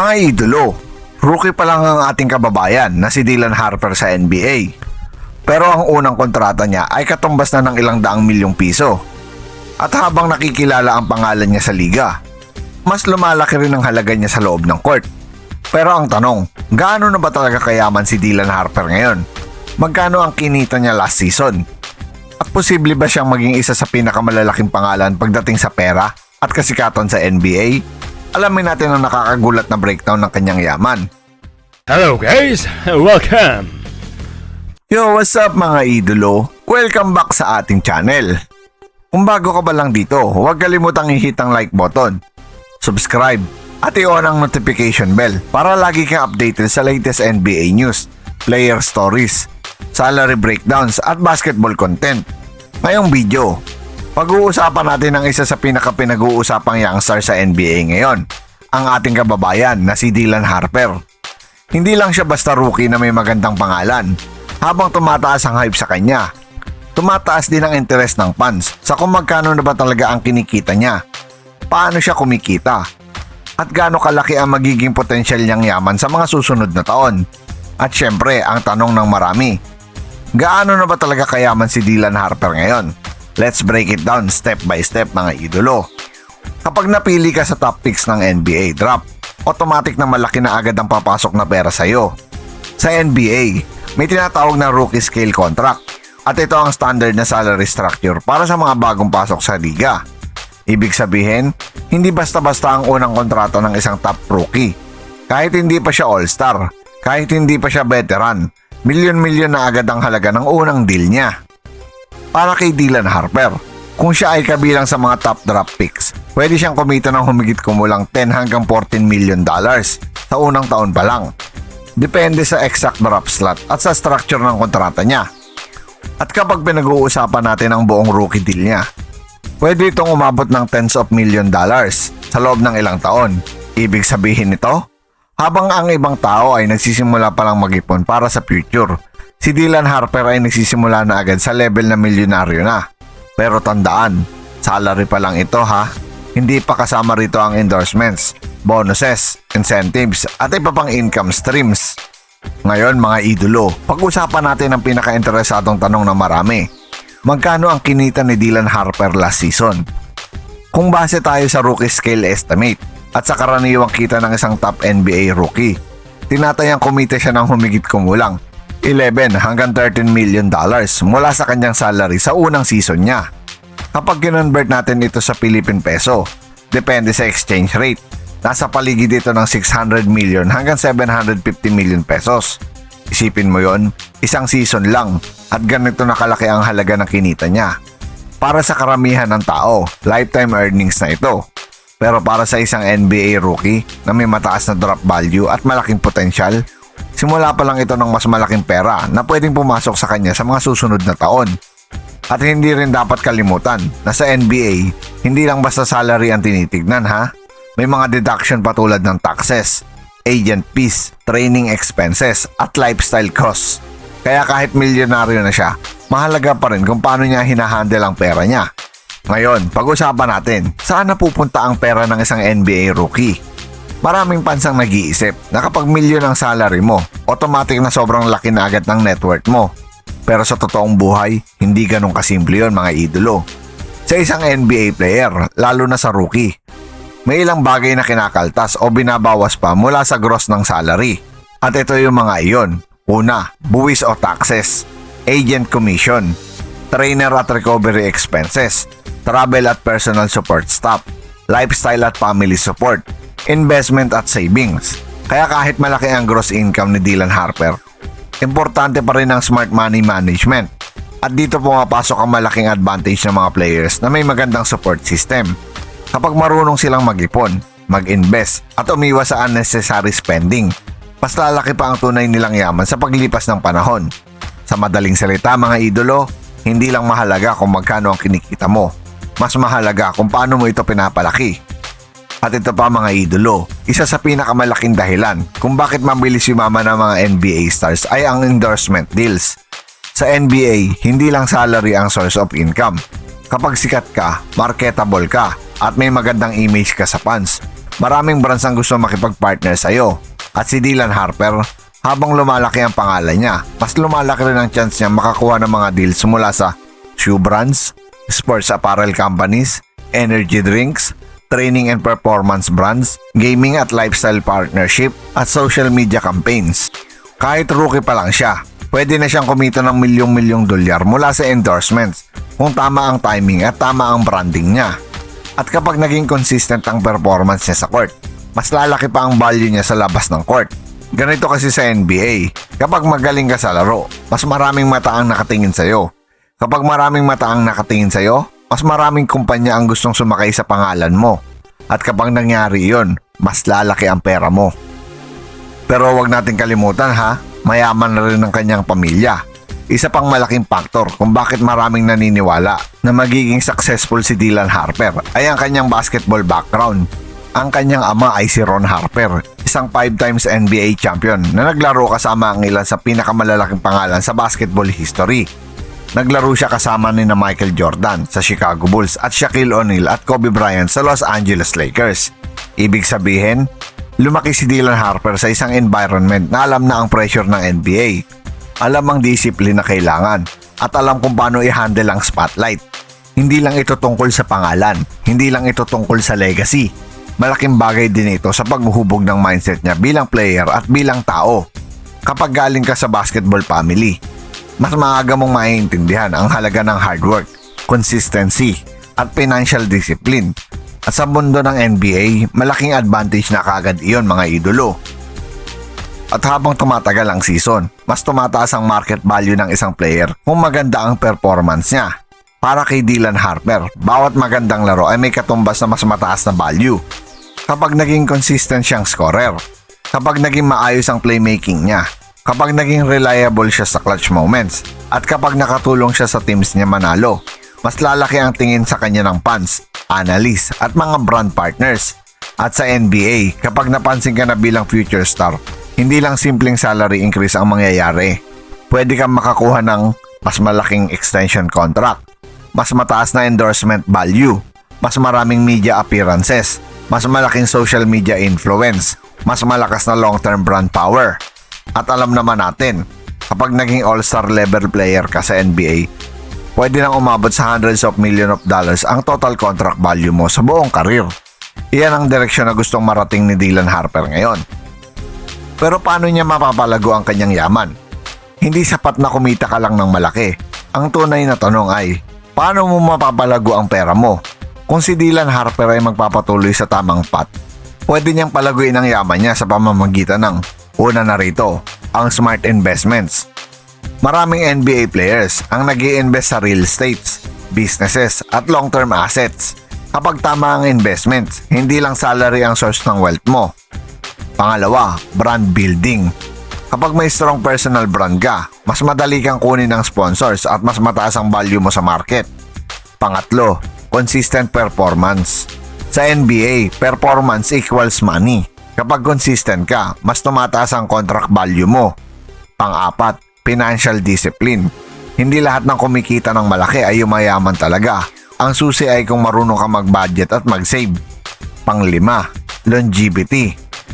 Mga idolo, rookie pa lang ang ating kababayan na si Dylan Harper sa NBA. Pero ang unang kontrata niya ay katumbas na ng ilang daang milyong piso. At habang nakikilala ang pangalan niya sa liga, mas lumalaki rin ang halaga niya sa loob ng court. Pero ang tanong, gaano na ba talaga kayaman si Dylan Harper ngayon? Magkano ang kinita niya last season? At posible ba siyang maging isa sa pinakamalalaking pangalan pagdating sa pera at kasikatan sa NBA? Alamin natin ang nakakagulat na breakdown ng kanyang yaman. Hello guys, welcome! Yo, what's up mga idolo? Welcome back sa ating channel. Kung bago ka ba lang dito, huwag kalimutang i-hit ang like button, subscribe, at i-on ang notification bell para lagi kang updated sa latest NBA news, player stories, salary breakdowns at basketball content. Ngayong video, pag-uusapan natin ang isa sa pinaka-pinag-uusapang youngster sa NBA ngayon, ang ating kababayan na si Dylan Harper. Hindi lang siya basta rookie na may magandang pangalan. Habang tumataas ang hype sa kanya, tumataas din ang interes ng fans sa kung magkano na ba talaga ang kinikita niya, paano siya kumikita, at gaano kalaki ang magiging potensyal niyang yaman sa mga susunod na taon. At syempre, ang tanong ng marami, gaano na ba talaga kayaman si Dylan Harper ngayon? Let's break it down step by step mga idolo. Kapag napili ka sa top picks ng NBA draft, automatic na malaki na agad ang papasok na pera sa'yo. Sa NBA, may tinatawag na rookie scale contract at ito ang standard na salary structure para sa mga bagong pasok sa liga. Ibig sabihin, hindi basta-basta ang unang kontrata ng isang top rookie. Kahit hindi pa siya all-star, kahit hindi pa siya veteran, milyon-milyon na agad ang halaga ng unang deal niya. Para kay Dylan Harper, kung siya ay kabilang sa mga top draft picks, pwede siyang kumita ng humigit kumulang 10 hanggang 14 million dollars sa unang taon pa lang. Depende sa exact draft slot at sa structure ng kontrata niya. At kapag pinag-uusapan natin ang buong rookie deal niya, pwede itong umabot ng tens of million dollars sa loob ng ilang taon. Ibig sabihin nito, habang ang ibang tao ay nagsisimula pa lang mag-ipon para sa future, si Dylan Harper ay nagsisimula na agad sa level na milyonaryo na. Pero tandaan, salary pa lang ito ha. Hindi pa kasama rito ang endorsements, bonuses, incentives at iba pang income streams. Ngayon mga idolo, pag-usapan natin ang pinaka-interesadong tanong ng marami. Magkano ang kinita ni Dylan Harper last season? Kung base tayo sa rookie scale estimate at sa karaniwang kita ng isang top NBA rookie, tinatayang kumita siya ng humigit kumulang 11 hanggang 13 million dollars mula sa kanyang salary sa unang season niya. Kapag kinonvert natin ito sa Philippine peso, depende sa exchange rate, nasa paligid dito ng 600 million hanggang 750 million pesos. Isipin mo yon, isang season lang at ganito na kalaki ang halaga ng kinita niya. Para sa karamihan ng tao, lifetime earnings na ito. Pero para sa isang NBA rookie na may mataas na draft value at malaking potensyal, simula pa lang ito ng mas malaking pera na pwedeng pumasok sa kanya sa mga susunod na taon. At hindi rin dapat kalimutan na sa NBA, hindi lang basta salary ang tinitignan ha. May mga deduction patulad ng taxes, agent fees, training expenses at lifestyle costs. Kaya kahit milyonaryo na siya, mahalaga pa rin kung paano niya hinahandle ang pera niya. Ngayon, pag-usapan natin, saan napupunta ang pera ng isang NBA rookie? Maraming pansang nag-iisip na kapag milyon ang salary mo, automatic na sobrang laki na agad ng net worth mo. Pero sa totoong buhay, hindi ganun kasimple yun mga idolo. Sa isang NBA player, lalo na sa rookie, may ilang bagay na kinakaltas o binabawas pa mula sa gross ng salary. At ito yung mga iyon. Una, buwis o taxes, agent commission, trainer at recovery expenses, travel at personal support staff, lifestyle at family support, investment at savings. Kaya kahit malaki ang gross income ni Dylan Harper, importante pa rin ang smart money management. At dito pumapasok ang malaking advantage ng mga players na may magandang support system. Kapag marunong silang mag-ipon, mag-invest at umiwas sa unnecessary spending, mas lalaki pa ang tunay nilang yaman sa paglipas ng panahon. Sa madaling salita mga idolo, hindi lang mahalaga kung magkano ang kinikita mo, mas mahalaga kung paano mo ito pinapalaki. At ito pa mga idolo, isa sa pinakamalaking dahilan kung bakit mabilis yumaman ng mga NBA stars ay ang endorsement deals. Sa NBA, hindi lang salary ang source of income. Kapag sikat ka, marketable ka, at may magandang image ka sa fans, Maraming brands ang gusto makipag-partner sa'yo. At si Dylan Harper, habang lumalaki ang pangalan niya, mas lumalaki rin ang chance niya makakuha ng mga deals mula sa shoe brands, sports apparel companies, energy drinks, training and performance brands, gaming at lifestyle partnership, at social media campaigns. Kahit rookie pa lang siya, pwede na siyang kumita ng milyong-milyong dolyar mula sa endorsements kung tama ang timing at tama ang branding niya. At kapag naging consistent ang performance niya sa court, mas lalaki pa ang value niya sa labas ng court. Ganito kasi sa NBA, kapag magaling ka sa laro, mas maraming mata ang nakatingin sa'yo. Kapag maraming mata ang nakatingin sa'yo, mas maraming kumpanya ang gustong sumakay sa pangalan mo. At kapag nangyari yon, mas lalaki ang pera mo. Pero wag natin kalimutan ha, mayaman na rin ang kanyang pamilya. Isa pang malaking faktor kung bakit maraming naniniwala na magiging successful si Dylan Harper ay ang kanyang basketball background. Ang kanyang ama ay si Ron Harper, isang 5 times NBA champion na naglaro kasama ang ilan sa pinakamalalaking pangalan sa basketball history. Naglaro siya kasama ni na Michael Jordan sa Chicago Bulls at Shaquille O'Neal at Kobe Bryant sa Los Angeles Lakers. Ibig sabihin, lumaki si Dylan Harper sa isang environment na alam na ang pressure ng NBA. Alam ang discipline na kailangan at alam kung paano i-handle ang spotlight. Hindi lang ito tungkol sa pangalan, hindi lang ito tungkol sa legacy. Malaking bagay din ito sa paghuhubog ng mindset niya bilang player at bilang tao. Kapag galing ka sa basketball family, mas maaga mong maiintindihan ang halaga ng hard work, consistency, at financial discipline. At sa mundo ng NBA, malaking advantage na kagad iyon mga idolo. At habang tumatagal ang season, mas tumataas ang market value ng isang player kung maganda ang performance niya. Para kay Dylan Harper, bawat magandang laro ay may katumbas na mas mataas na value. Kapag naging consistent siyang scorer, kapag naging maayos ang playmaking niya, kapag naging reliable siya sa clutch moments, at kapag nakatulong siya sa teams niya manalo, mas lalaki ang tingin sa kanya ng fans, analysts, at mga brand partners. At sa NBA, kapag napansin ka na bilang future star, hindi lang simpleng salary increase ang mangyayari. Pwede kang makakuha ng mas malaking extension contract, mas mataas na endorsement value, mas maraming media appearances, mas malaking social media influence, mas malakas na long-term brand power. At alam naman natin, kapag naging all-star level player ka sa NBA, pwede nang umabot sa hundreds of millions of dollars ang total contract value mo sa buong karir. Iyan ang direksyon na gustong marating ni Dylan Harper ngayon. Pero paano niya mapapalago ang kanyang yaman? Hindi sapat na kumita ka lang ng malaki. Ang tunay na tanong ay, paano mo mapapalago ang pera mo? Kung si Dylan Harper ay magpapatuloy sa tamang path, pwede niyang palaguin ang yaman niya sa pamamagitan ng una na rito, ang smart investments. Maraming NBA players ang nag-i-invest sa real estates, businesses at long-term assets. Kapag tama ang investments, hindi lang salary ang source ng wealth mo. Pangalawa, brand building. Kapag may strong personal brand ka, mas madali kang kunin ng sponsors at mas mataas ang value mo sa market. Pangatlo, consistent performance. Sa NBA, performance equals money. Kapag consistent ka, mas tumataas ang contract value mo. Pang-apat, financial discipline. Hindi lahat ng kumikita ng malaki ay yumayaman talaga. Ang susi ay kung marunong ka mag-budget at mag-save. Pang-lima, longevity.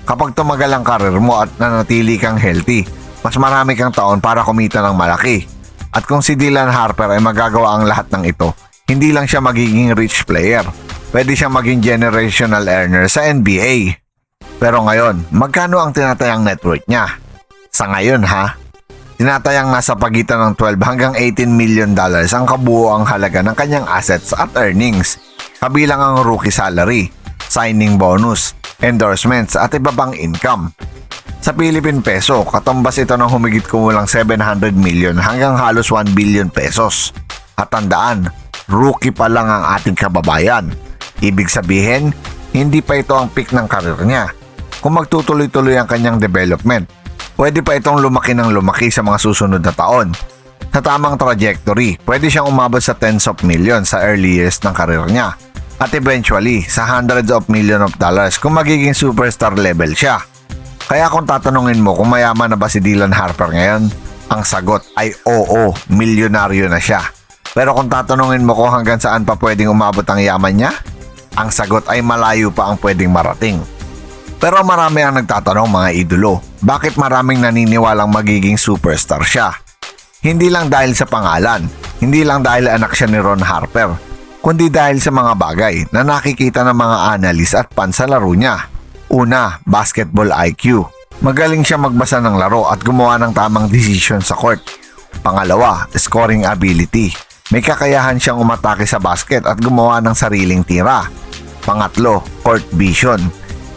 Kapag tumagal ang karir mo at nanatili kang healthy, mas marami kang taon para kumita ng malaki. At kung si Dylan Harper ay magagawa ang lahat ng ito, hindi lang siya magiging rich player. Pwede siyang maging generational earner sa NBA. Pero ngayon, magkano ang tinatayang net worth niya? Sa ngayon ha, tinatayang nasa pagitan ng 12 hanggang 18 million dollars ang kabuoang halaga ng kanyang assets at earnings. Kabilang ang rookie salary, signing bonus, endorsements at iba pang income. Sa Philippine peso, katumbas ito ng humigit kumulang 700 million hanggang halos 1 billion pesos. At tandaan, rookie pa lang ang ating kababayan. Ibig sabihin, hindi pa ito ang peak ng karir niya. Kung magtutuloy-tuloy ang kanyang development, pwede pa itong lumaki ng lumaki sa mga susunod na taon. Sa tamang trajectory, pwede siyang umabot sa tens of millions sa early years ng karir niya. At eventually, sa hundreds of millions of dollars kung magiging superstar level siya. Kaya kung tatanungin mo kung mayaman na ba si Dylan Harper ngayon, ang sagot ay oo, milyonaryo na siya. Pero kung tatanungin mo kung hanggang saan pa pwedeng umabot ang yaman niya, Ang sagot ay malayo pa ang pwedeng marating. Pero marami ang nagtatanong mga idolo, bakit maraming naniniwalang magiging superstar siya? Hindi lang dahil sa pangalan, hindi lang dahil anak siya ni Ron Harper, kundi dahil sa mga bagay na nakikita ng mga analyst at fans sa laro niya. Una, basketball IQ. Magaling siya magbasa ng laro at gumawa ng tamang desisyon sa court. Pangalawa, scoring ability. May kakayahan siyang umatake sa basket at gumawa ng sariling tira. Pangatlo, court vision.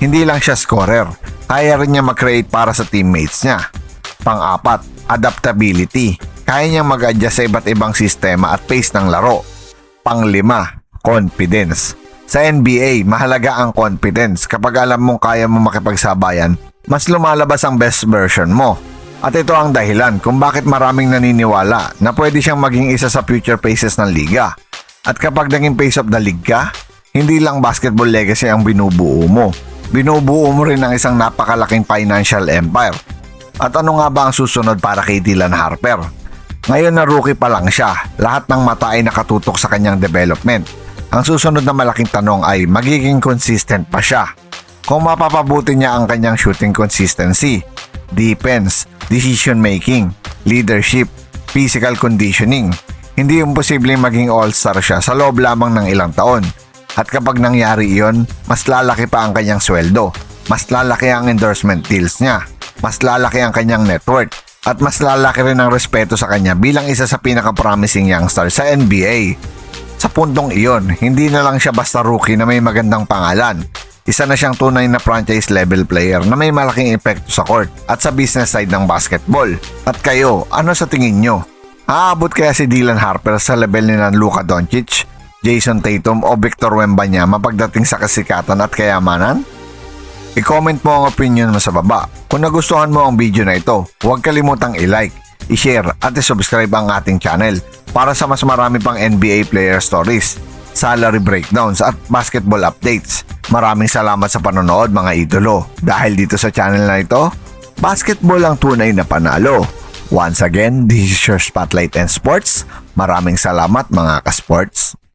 Hindi lang siya scorer, kaya rin niya mag-create para sa teammates niya. Pang-apat, adaptability. Kaya niyang mag-adjust sa iba't ibang sistema at pace ng laro. Pang-lima, confidence. Sa NBA, mahalaga ang confidence. Kapag alam mong kaya mo makipagsabayan, mas lumalabas ang best version mo. At ito ang dahilan kung bakit maraming naniniwala na pwede siyang maging isa sa future faces ng liga. At kapag naging face of the league ka, hindi lang basketball legacy ang binubuo mo. Binubuo mo rin ang isang napakalaking financial empire. At ano nga ba ang susunod para kay Dylan Harper? Ngayon na rookie pa lang siya, lahat ng mata ay nakatutok sa kanyang development. Ang susunod na malaking tanong ay magiging consistent pa siya. Kung mapapabuti niya ang kanyang shooting consistency, defense, decision making, leadership, physical conditioning, hindi imposibleng maging all-star siya sa loob lamang ng ilang taon. At kapag nangyari iyon, mas lalaki pa ang kanyang sweldo, mas lalaki ang endorsement deals niya, mas lalaki ang kanyang net worth, at mas lalaki rin ang respeto sa kanya bilang isa sa pinaka-promising youngster sa NBA. Sa puntong iyon, hindi na lang siya basta rookie na may magandang pangalan. Isa na siyang tunay na franchise level player na may malaking epekto sa court at sa business side ng basketball. At kayo, ano sa tingin nyo? Aabot kaya si Dylan Harper sa level ni Luka Doncic, Jason Tatum o Victor Wembanyama pagdating sa kasikatan at kayamanan? I-comment mo ang opinion mo sa baba. Kung nagustuhan mo ang video na ito, huwag kalimutang i-like, i-share at i-subscribe ang ating channel para sa mas marami pang NBA player stories, salary breakdowns at basketball updates. Maraming salamat sa panonood mga idolo. Dahil dito sa channel na ito, basketball ang tunay na panalo. Once again, this is your Spotlight and Sports. Maraming salamat mga ka-sports.